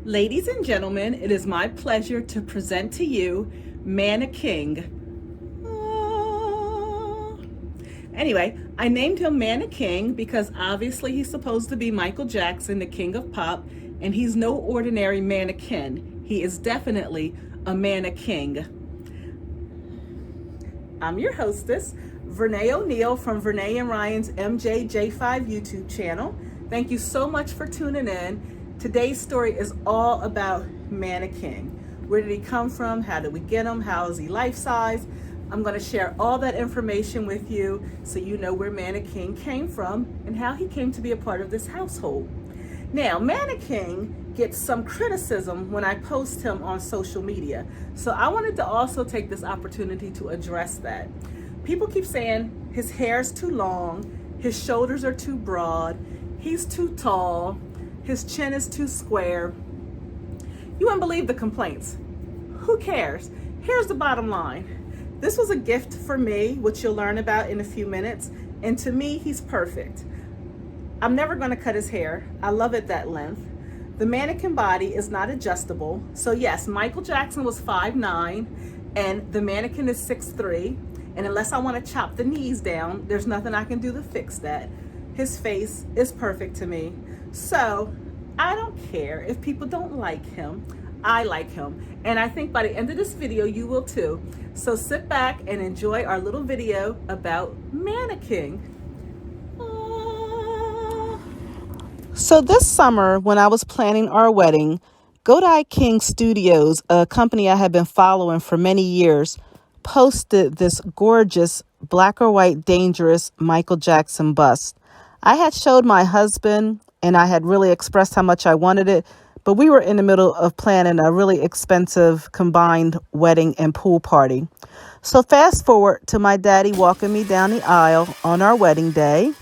Ladies and gentlemen, it is my pleasure to present to you Mannequin. Ah. Anyway, I named him Mannequin because obviously he's supposed to be Michael Jackson, the king of pop, and he's no ordinary mannequin. He is definitely a mannequin. I'm your hostess, Vernay O'Neill from Vernay and Ryan's MJJ5 YouTube channel. Thank you so much for tuning in. Today's story is all about Mannequin. Where did he come from? How did we get him? How is he life size? I'm going to share all that information with you so you know where Mannequin came from and how he came to be a part of this household. Now, Mannequin gets some criticism when I post him on social media. So I wanted to also take this opportunity to address that. People keep saying his hair is too long, his shoulders are too broad, he's too tall, his chin is too square. You wouldn't believe the complaints. Who cares? Here's the bottom line. This was a gift for me, which you'll learn about in a few minutes. And to me, he's perfect. I'm never going to cut his hair. I love it that length. The mannequin body is not adjustable. So yes, Michael Jackson was 5'9", and the mannequin is 6'3". And unless I want to chop the knees down, there's nothing I can do to fix that. His face is perfect to me. So I don't care if people don't like him. I like him. And I think by the end of this video, you will too. So sit back and enjoy our little video about Mannequin. So this summer, when I was planning our wedding, Godai King Studios, a company I have been following for many years, posted this gorgeous black or white dangerous Michael Jackson bust. I had showed my husband and I had really expressed how much I wanted it, but we were in the middle of planning a really expensive combined wedding and pool party. So fast forward to my daddy walking me down the aisle on our wedding day.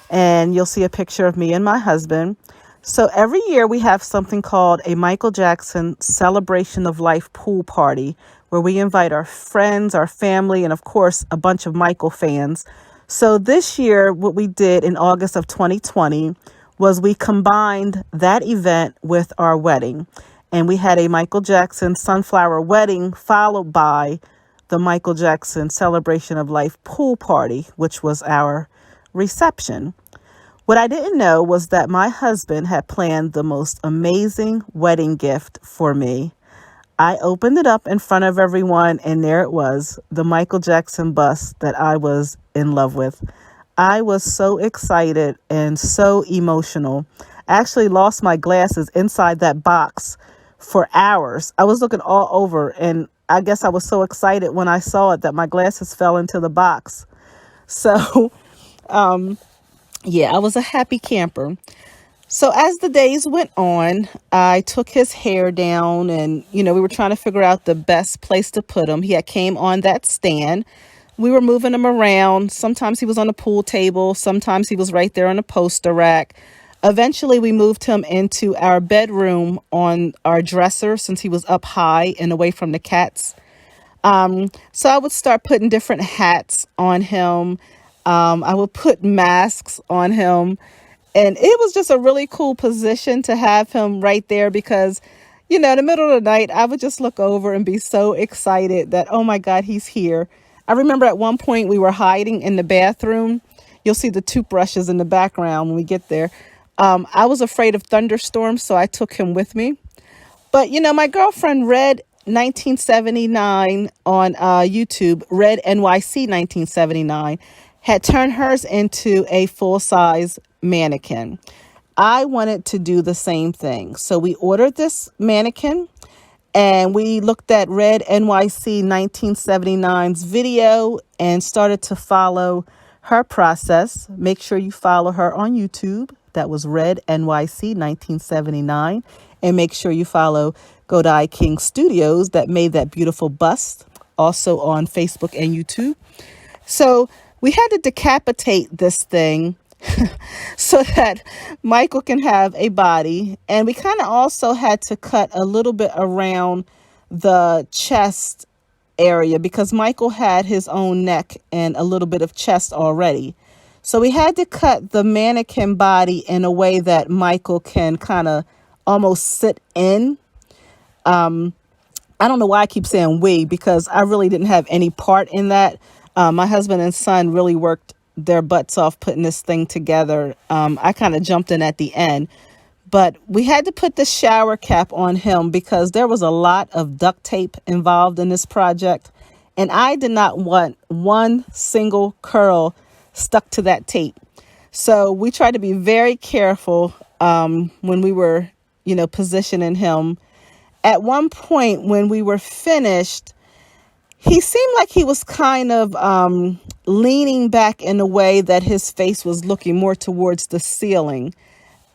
And you'll see a picture of me and my husband. So every year we have something called a Michael Jackson Celebration of Life pool party, where we invite our friends, our family, and of course, a bunch of Michael fans. So this year, what we did in August of 2020 was we combined that event with our wedding. And we had a Michael Jackson Sunflower wedding followed by the Michael Jackson Celebration of Life pool party, which was our reception. What I didn't know was that my husband had planned the most amazing wedding gift for me. I opened it up in front of everyone, and there it was, the Michael Jackson bust that I was in love with. I was so excited and so emotional. I actually lost my glasses inside that box for hours. I was looking all over, and I guess I was so excited when I saw it that my glasses fell into the box. So, yeah, I was a happy camper. So as the days went on, I took his hair down and, we were trying to figure out the best place to put him. He had came on that stand. We were moving him around. Sometimes he was on the pool table. Sometimes he was right there on the poster rack. Eventually, we moved him into our bedroom on our dresser since he was up high and away from the cats. So I would start putting different hats on him. I would put masks on him, and it was just a really cool position to have him right there because, in the middle of the night, I would just look over and be so excited that, oh my God, he's here. I remember at one point we were hiding in the bathroom. You'll see the toothbrushes in the background when we get there. I was afraid of thunderstorms, so I took him with me. But, my girlfriend read 1979 on YouTube, Red NYC 1979, had turned hers into a full-size mannequin. I wanted to do the same thing. So we ordered this mannequin and we looked at Red NYC 1979's video and started to follow her process. Make sure you follow her on YouTube. That was Red NYC 1979. And make sure you follow Godai King Studios that made that beautiful bust, also on Facebook and YouTube. So we had to decapitate this thing so that Michael can have a body. And we kind of also had to cut a little bit around the chest area because Michael had his own neck and a little bit of chest already. So we had to cut the mannequin body in a way that Michael can kind of almost sit in. I don't know why I keep saying we, because I really didn't have any part in that. My husband and son really worked their butts off putting this thing together. I kind of jumped in at the end, but we had to put the shower cap on him because there was a lot of duct tape involved in this project. And I did not want one single curl stuck to that tape. So we tried to be very careful when we were, positioning him. At one point when we were finished, he seemed like he was kind of leaning back in a way that his face was looking more towards the ceiling.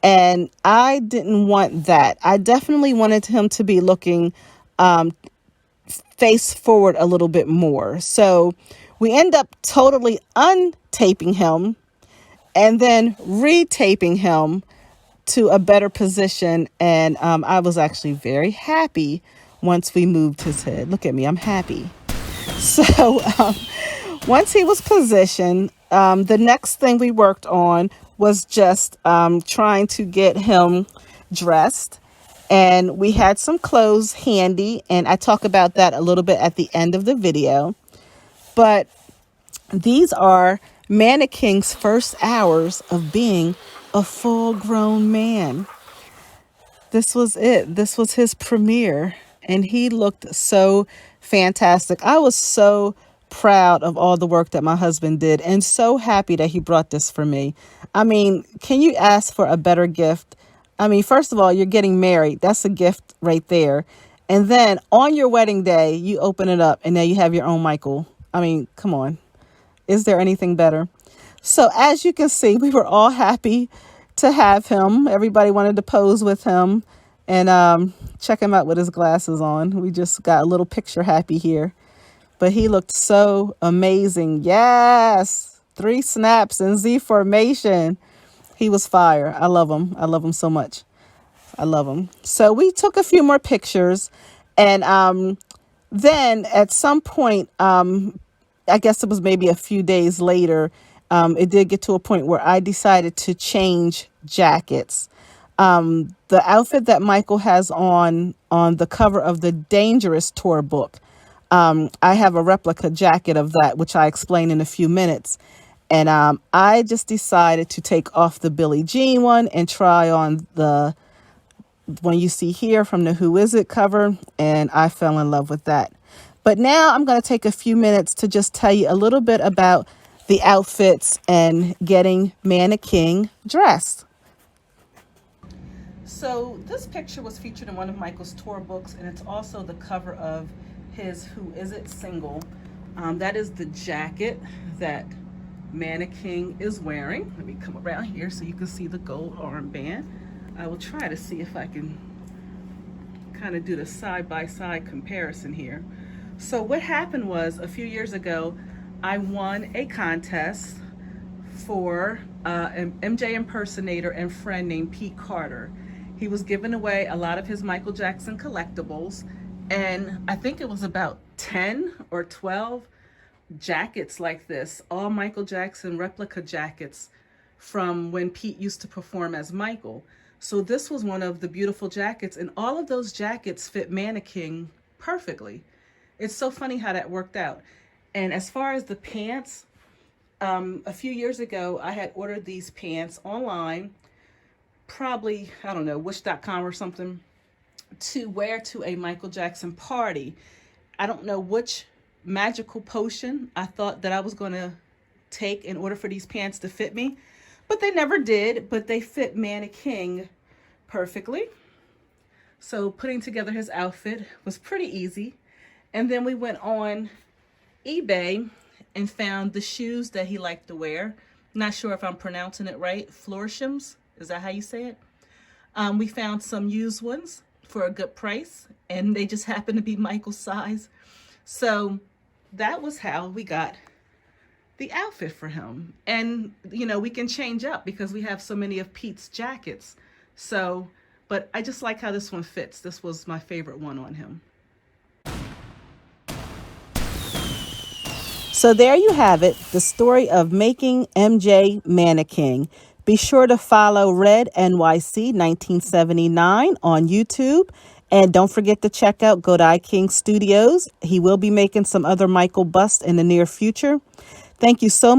And I didn't want that. I definitely wanted him to be looking face forward a little bit more. So we end up totally untaping him and then retaping him to a better position. And I was actually very happy once we moved his head. Look at me, I'm happy. So once he was positioned, the next thing we worked on was just trying to get him dressed. And we had some clothes handy, and I talk about that a little bit at the end of the video. But these are Mannequin's first hours of being a full-grown man. This was it. This was his premiere, and he looked so fantastic. I was so proud of all the work that my husband did and so happy that he brought this for me. I mean, can you ask for a better gift? I mean, first of all, you're getting married. That's a gift right there. And then on your wedding day, you open it up and now you have your own Michael. I mean, come on. Is there anything better? So as you can see, we were all happy to have him. Everybody wanted to pose with him and check him out with his glasses on. We just got a little picture happy here. But he looked so amazing. Yes. 3 snaps in Z formation. He was fire. I love him. I love him so much. I love him. So we took a few more pictures. And then at some point, I guess it was maybe a few days later, it did get to a point where I decided to change jackets. The outfit that Michael has on the cover of the Dangerous tour book, I have a replica jacket of that, which I explain in a few minutes. And I just decided to take off the Billie Jean one and try on the one you see here from the Who Is It cover. And I fell in love with that. But now I'm going to take a few minutes to just tell you a little bit about the outfits and getting Mannequin dressed. So this picture was featured in one of Michael's tour books, and it's also the cover of his Who Is It single. That is the jacket that Mannequin is wearing. Let me come around here so you can see the gold armband. I will try to see if I can kind of do the side-by-side comparison here. So what happened was, a few years ago, I won a contest for an MJ impersonator and friend named Pete Carter. He was giving away a lot of his Michael Jackson collectibles, and I think it was about 10 or 12 jackets like this, all Michael Jackson replica jackets from when Pete used to perform as Michael. So this was one of the beautiful jackets, and all of those jackets fit Mannequin perfectly. It's so funny how that worked out. And as far as the pants, a few years ago, I had ordered these pants online, probably, I don't know, wish.com or something, to wear to a Michael Jackson party. I don't know which magical potion I thought that I was going to take in order for these pants to fit me, but they never did, but they fit Mannequin perfectly. So putting together his outfit was pretty easy. And then we went on eBay and found the shoes that he liked to wear. Not sure if I'm pronouncing it right. Florsheim's, is that how you say it? We found some used ones for a good price, and they just happened to be Michael's size. So that was how we got the outfit for him. And, you know, we can change up because we have so many of Pete's jackets. So, but I just like how this one fits. This was my favorite one on him. So there you have it, the story of making MJ Mannequin. Be sure to follow Red NYC 1979 on YouTube. And don't forget to check out Godai King Studios. He will be making some other Michael busts in the near future. Thank you so much.